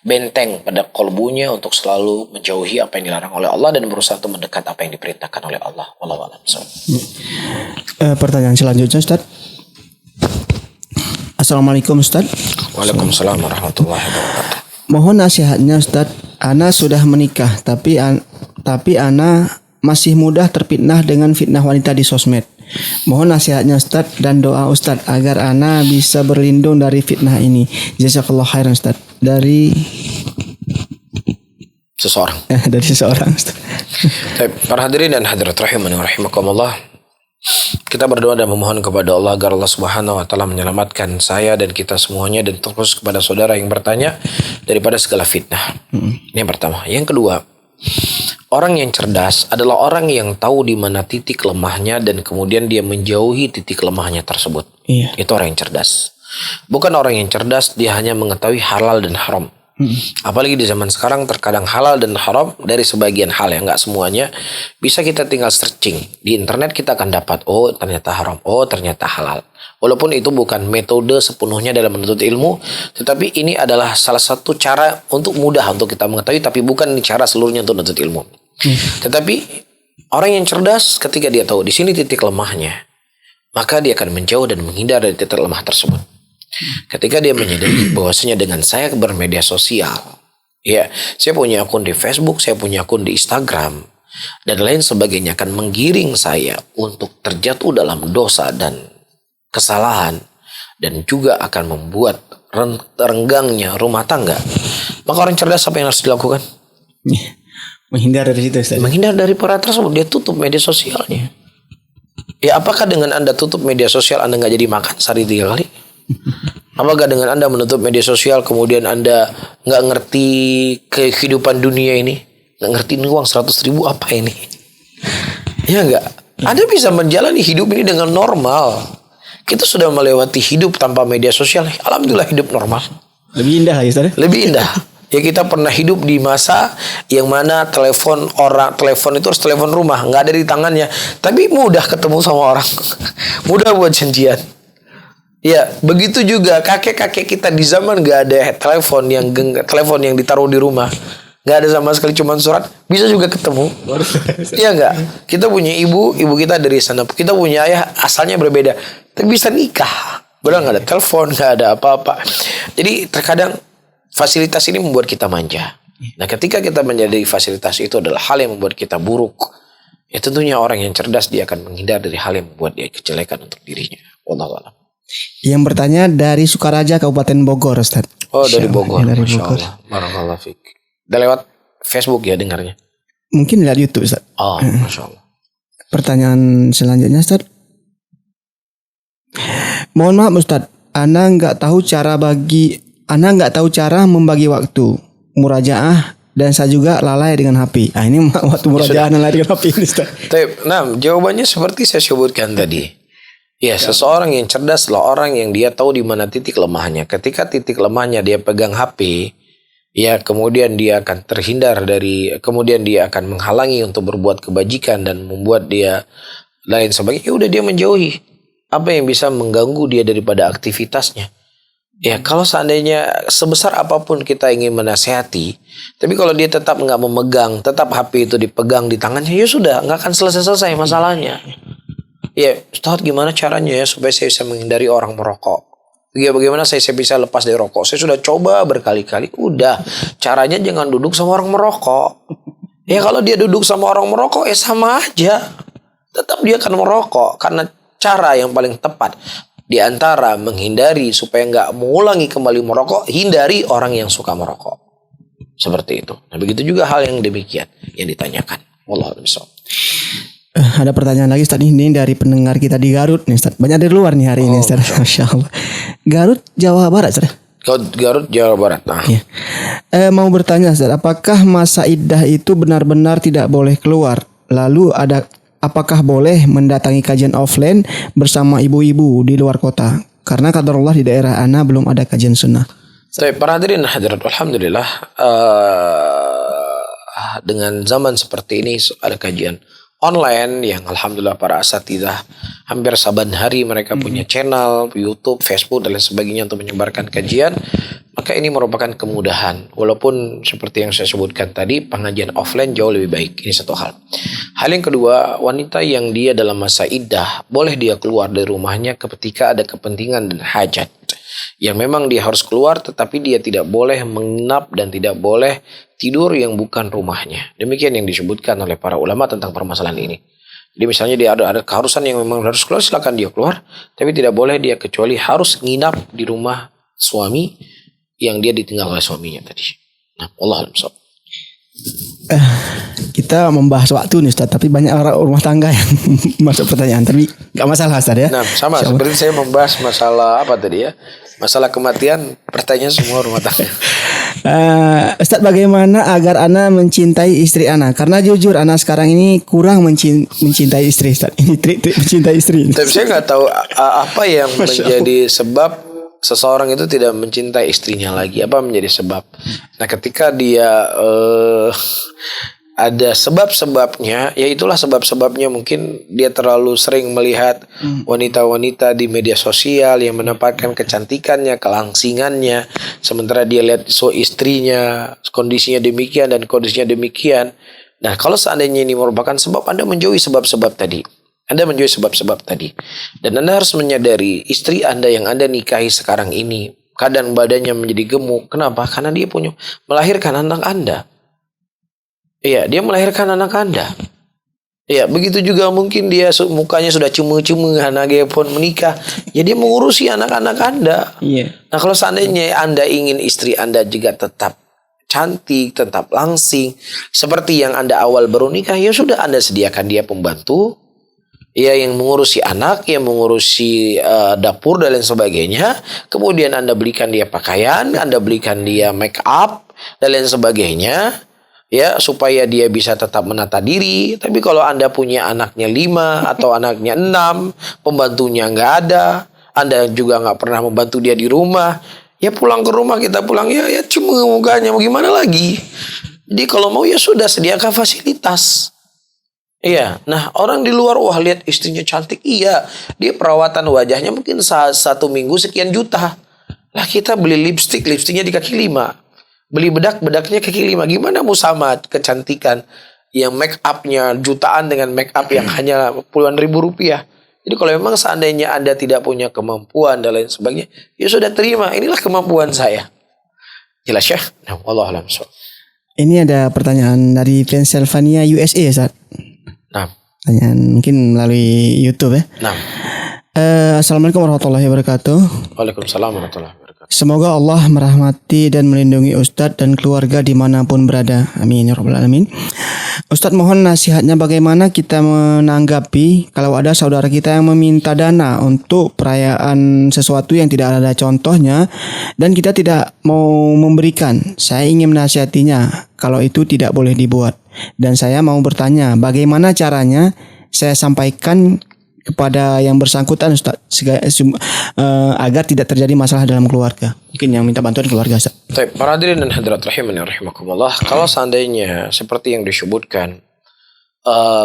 benteng pada kolbunya untuk selalu menjauhi apa yang dilarang oleh Allah dan berusaha untuk mendekat apa yang diperintahkan oleh Allah. Wallahu a'lam. Pertanyaan selanjutnya, Ustaz. Assalamualaikum Ustaz. Waalaikumsalam warahmatullahi wabarakatuh. Mohon nasihatnya Ustaz. Ana sudah menikah tapi Ana masih mudah terfitnah dengan fitnah wanita di sosmed. Mohon nasihatnya Ustaz dan doa Ustaz agar Ana bisa berlindung dari fitnah ini. Jazakallah khairan Ustaz. Dari seseorang Ustaz. Para hadirin dan hadirat rahimani wa rahimakumullah. Kita berdoa dan memohon kepada Allah agar Allah Subhanahu wa taala menyelamatkan saya dan kita semuanya dan terus kepada saudara yang bertanya daripada segala fitnah. Ini yang pertama. Yang kedua, orang yang cerdas adalah orang yang tahu di mana titik lemahnya dan kemudian dia menjauhi titik lemahnya tersebut. Itu orang yang cerdas. Bukan orang yang cerdas dia hanya mengetahui halal dan haram. Apalagi di zaman sekarang terkadang halal dan haram dari sebagian hal yang nggak semuanya bisa kita tinggal searching di internet, kita akan dapat oh ternyata haram, oh ternyata halal. Walaupun itu bukan metode sepenuhnya dalam menuntut ilmu, tetapi ini adalah salah satu cara untuk mudah untuk kita mengetahui, tapi bukan cara seluruhnya untuk menuntut ilmu. Tetapi orang yang cerdas ketika dia tahu di sini titik lemahnya, maka dia akan menjauh dan menghindar dari titik lemah tersebut. Ketika dia menyadari bahwasanya dengan saya bermedia sosial, ya, saya punya akun di Facebook, saya punya akun di Instagram, dan lain sebagainya akan menggiring saya untuk terjatuh dalam dosa dan kesalahan, dan juga akan membuat renggangnya rumah tangga. Maka orang cerdas apa yang harus dilakukan? Menghindar dari situ Ustaz. Menghindar dari perkara tersebut, dia tutup media sosialnya. Ya, apakah dengan Anda tutup media sosial Anda nggak jadi makan sehari 3 kali? Apakah dengan Anda menutup media sosial kemudian Anda nggak ngerti kehidupan dunia ini, nggak ngerti ini uang 100.000 apa ini? Ya enggak. Anda bisa menjalani hidup ini dengan normal. Kita sudah melewati hidup tanpa media sosial. Alhamdulillah hidup normal. Lebih indah lagi Ustaz. Lebih indah. Ya, kita pernah hidup di masa yang mana telepon itu harus telepon rumah, nggak ada di tangannya. Tapi mudah ketemu sama orang, mudah buat janjian. Ya, begitu juga kakek-kakek kita di zaman nggak ada telepon yang ditaruh di rumah, nggak ada sama sekali, cuma surat, bisa juga ketemu. Iya nggak? Kita punya ibu kita dari sana, kita punya ayah asalnya berbeda, tapi bisa nikah. Padahal nggak ada telepon, nggak ada apa-apa. Jadi terkadang fasilitas ini membuat kita manja. Nah, ketika kita menjadi fasilitas itu adalah hal yang membuat kita buruk. Ya tentunya orang yang cerdas dia akan menghindar dari hal yang membuat dia kejelekan untuk dirinya. Wallahu a'lam. Yang bertanya dari Sukaraja, Kabupaten Bogor, Ustaz. Oh, dari Bogor. Ya, dari Masya Bogor. Allah. Barakallahu fiik. Udah lewat Facebook ya dengarnya? Mungkin lihat YouTube, Ustaz. Oh, Masya Allah. Pertanyaan selanjutnya, Ustaz. Mohon maaf, Ustaz. Ana nggak tahu cara membagi waktu murajaah, dan saya juga lalai dengan HP. Ini waktu murajaah lalai dengan HP ini, Ustaz. Nah, jawabannya seperti saya sebutkan tadi. Ya, seseorang yang cerdas adalah orang yang dia tahu di mana titik lemahnya. Ketika titik lemahnya dia pegang HP, ya kemudian dia akan kemudian dia akan menghalangi untuk berbuat kebajikan dan membuat dia lain sebagainya. Ya udah, dia menjauhi apa yang bisa mengganggu dia daripada aktivitasnya. Ya, kalau seandainya sebesar apapun kita ingin menasehati, tapi kalau dia tetap nggak memegang, tetap HP itu dipegang di tangannya, ya sudah, nggak akan selesai masalahnya. Ya, Ustaz, gimana caranya ya supaya saya bisa menghindari orang merokok? Ya, bagaimana saya bisa lepas dari rokok? Saya sudah coba berkali-kali. Udah, caranya jangan duduk sama orang merokok. Ya, kalau dia duduk sama orang merokok, ya sama aja. Tetap dia akan merokok. Karena cara yang paling tepat di antara menghindari supaya nggak mengulangi kembali merokok, hindari orang yang suka merokok. Seperti itu. Nah, begitu juga hal yang demikian yang ditanyakan. Wallahu a'lam. Ada pertanyaan lagi, Ustaz, ini dari pendengar kita di Garut nih, Ustaz. Banyak dari luar nih hari ini, Ustaz. Masya Allah. Garut, Jawa Barat, Ustaz. Garut, Jawa Barat. Nah. Ya. Mau bertanya, Ustaz, apakah masa iddah itu benar-benar tidak boleh keluar? Lalu apakah boleh mendatangi kajian offline bersama ibu-ibu di luar kota? Karena qadarullah di daerah ana belum ada kajian sunnah. Baik, para hadirin hadirat, alhamdulillah dengan zaman seperti ini ada kajian online yang alhamdulillah para asatidzah hampir saban hari mereka punya channel YouTube, Facebook dan lain sebagainya untuk menyebarkan kajian. Maka ini merupakan kemudahan. Walaupun seperti yang saya sebutkan tadi, pengajian offline jauh lebih baik. Ini satu hal. Hal yang kedua, wanita yang dia dalam masa iddah boleh dia keluar dari rumahnya ketika ada kepentingan dan hajat yang memang dia harus keluar, tetapi dia tidak boleh menginap dan tidak boleh tidur yang bukan rumahnya. Demikian yang disebutkan oleh para ulama tentang permasalahan ini. Jadi misalnya dia ada keharusan yang memang harus keluar, silakan dia keluar, tapi tidak boleh dia kecuali harus nginap di rumah suami yang dia ditinggal oleh suaminya tadi. Nah, Allah a'lam. Kita membahas waktu nih, Ustaz, tapi banyak orang rumah tangga yang masuk pertanyaan, tapi nggak masalah, Ustaz, ya. Nah, sama seperti saya membahas masalah apa tadi ya? Masalah kematian, pertanyaan semua rumah tangga. Ustaz, bagaimana agar ana mencintai istri ana? Karena jujur ana sekarang ini kurang mencintai istri, Ustaz. Ini trik-trik mencintai istri. Tapi saya nggak tahu apa yang menjadi sebab seseorang itu tidak mencintai istrinya lagi. Apa menjadi sebab? Nah, ketika dia ada sebab-sebabnya, ya itulah sebab-sebabnya. Mungkin dia terlalu sering melihat wanita-wanita di media sosial yang menempatkan kecantikannya, kelangsingannya, sementara dia lihat istrinya kondisinya demikian dan kondisinya demikian. Nah, kalau seandainya ini merupakan sebab, Anda menjauhi sebab-sebab tadi. Anda menjauhi sebab-sebab tadi. Dan Anda harus menyadari istri Anda yang Anda nikahi sekarang ini kadang badannya menjadi gemuk. Kenapa? Karena dia punya melahirkan anak Anda. Iya, dia melahirkan anak Anda. Iya, begitu juga mungkin dia mukanya sudah cemu-cemu, anaknya pun menikah. Ya, dia mengurusi anak-anak Anda. Iya. Nah, kalau seandainya Anda ingin istri Anda juga tetap cantik, tetap langsing, seperti yang Anda awal baru nikah, ya sudah, Anda sediakan dia pembantu, ya, yang mengurusi anak, yang mengurusi dapur dan lain sebagainya. Kemudian Anda belikan dia pakaian, Anda belikan dia make up dan lain sebagainya. Ya, supaya dia bisa tetap menata diri. Tapi kalau Anda punya anaknya 5 atau anaknya 6, pembantunya nggak ada, Anda juga nggak pernah membantu dia di rumah, ya pulang ke rumah, kita pulang ya cuma mukanya, mau gimana lagi. Jadi kalau mau ya sudah, sediakan fasilitas. Iya, nah orang di luar, wah lihat istrinya cantik, iya, dia perawatan wajahnya mungkin 1 minggu sekian juta. Lah kita beli lipstiknya di kaki 5. Beli bedaknya kaki 5. Gimana mau sama kecantikan yang make upnya jutaan dengan make up yang hanya puluhan ribu rupiah. Jadi kalau memang seandainya Anda tidak punya kemampuan dan lain sebagainya, ya sudah terima, inilah kemampuan saya. Jelas ya? Nah, wallahu a'lam. Ini ada pertanyaan dari Pennsylvania, USA, Ustaz. Nah, Pertanyaan mungkin melalui YouTube ya. Nah, Assalamualaikum warahmatullahi wabarakatuh. Waalaikumsalam warahmatullahi wabarakatuh. Semoga Allah merahmati dan melindungi Ustadz dan keluarga dimanapun berada. Amin ya rabbal alamin. Ustadz, mohon nasihatnya bagaimana kita menanggapi kalau ada saudara kita yang meminta dana untuk perayaan sesuatu yang tidak ada contohnya dan kita tidak mau memberikan. Saya ingin menasihatinya kalau itu tidak boleh dibuat. Dan saya mau bertanya bagaimana caranya saya sampaikan kepada yang bersangkutan Ustaz agar tidak terjadi masalah dalam keluarga. Mungkin yang minta bantuan keluarga Ustaz. Baik, para hadirin dan hadirat rahimani rahimakumullah, kalau seandainya seperti yang disebutkan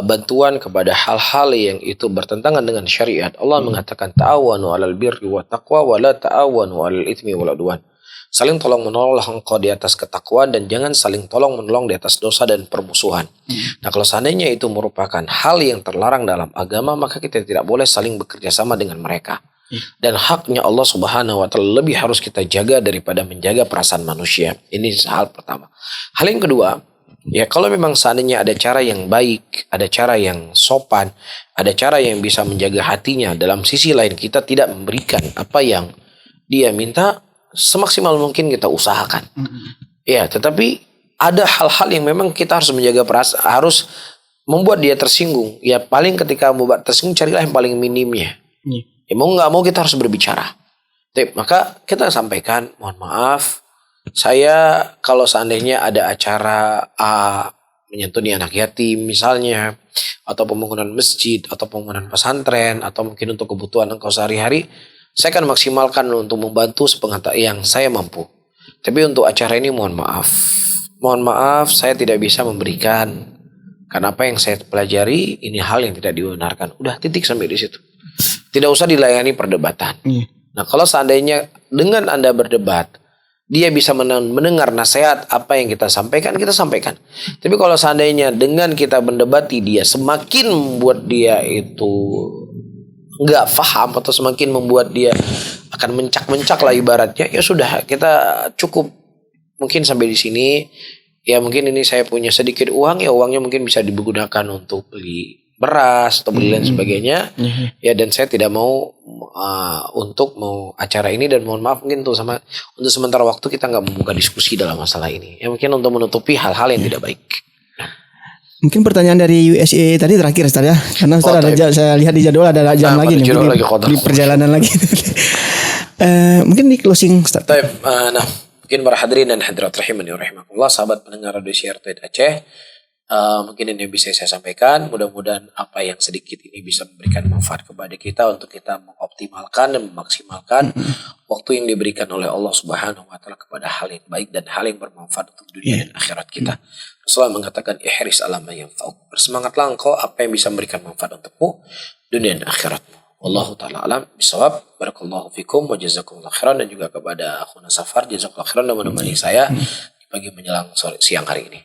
bantuan kepada hal-hal yang itu bertentangan dengan syariat, Allah mengatakan ta'awanu 'alal birri wa taqwa wa la ta'awanu 'alal itsmi wal 'udwan. Saling tolong menolong engkau di atas ketakwaan dan jangan saling tolong menolong di atas dosa dan permusuhan. Nah, kalau seandainya itu merupakan hal yang terlarang dalam agama, maka kita tidak boleh saling bekerja sama dengan mereka. Dan haknya Allah Subhanahu wa taala lebih harus kita jaga daripada menjaga perasaan manusia. Ini hal pertama. Hal yang kedua, ya kalau memang seandainya ada cara yang baik, ada cara yang sopan, ada cara yang bisa menjaga hatinya, dalam sisi lain kita tidak memberikan apa yang dia minta, semaksimal mungkin kita usahakan. Ya, tetapi ada hal-hal yang memang kita harus menjaga perasaan, harus membuat dia tersinggung. Ya paling ketika membuat tersinggung, carilah yang paling minimnya. Ya, mau nggak mau kita harus berbicara. Maka kita sampaikan, mohon maaf, saya kalau seandainya ada acara menyantuni anak yatim misalnya, atau pembangunan masjid, atau pembangunan pesantren, atau mungkin untuk kebutuhan engkau sehari-hari, saya akan maksimalkan untuk membantu sepengetahuan yang saya mampu. Tapi untuk acara ini mohon maaf saya tidak bisa memberikan, karena apa yang saya pelajari ini hal yang tidak dibenarkan. Udah, titik sampai di situ. Tidak usah dilayani perdebatan. Nah, kalau seandainya dengan Anda berdebat, dia bisa mendengar nasihat apa yang kita sampaikan, kita sampaikan. Tapi kalau seandainya dengan kita mendebati dia semakin membuat dia itu nggak paham atau semakin membuat dia akan mencak-mencak lah ibaratnya, ya sudah, kita cukup mungkin sampai di sini. Ya mungkin ini saya punya sedikit uang, ya uangnya mungkin bisa digunakan untuk beli beras atau beli lain sebagainya. Ya, dan saya tidak mau untuk mau acara ini, dan mohon maaf mungkin untuk sementara waktu kita nggak membuka diskusi dalam masalah ini. Ya mungkin untuk menutupi hal-hal yang tidak baik. Mungkin pertanyaan dari USA tadi terakhir Ustaz ya. Karena Ustaz saya lihat di jadwal ada jam lagi nih. Di perjalanan lagi. Mungkin di closing Ustaz. Nah, mungkin para hadirin dan hadirat rahimani rahimakumullah, sahabat pendengar Radio Syiar Tauhid Aceh, mungkin ini bisa saya sampaikan. Mudah-mudahan apa yang sedikit ini bisa memberikan manfaat kepada kita untuk kita mengoptimalkan dan memaksimalkan waktu yang diberikan oleh Allah Subhanahu wa taala kepada hal yang baik dan hal yang bermanfaat untuk dunia dan akhirat kita. Rasulullah mengatakan ihris ala ma yanfa'uk. Bersemangatlah engkau apa yang bisa memberikan manfaat untukmu dunia dan akhiratmu. Wallahu taala alam bisawab. Barakallahu fikum wa jazakumullahu khairan, dan juga kepada akhuna Safar jazakallahu khairan dan menemani saya di pagi menjelang siang hari ini.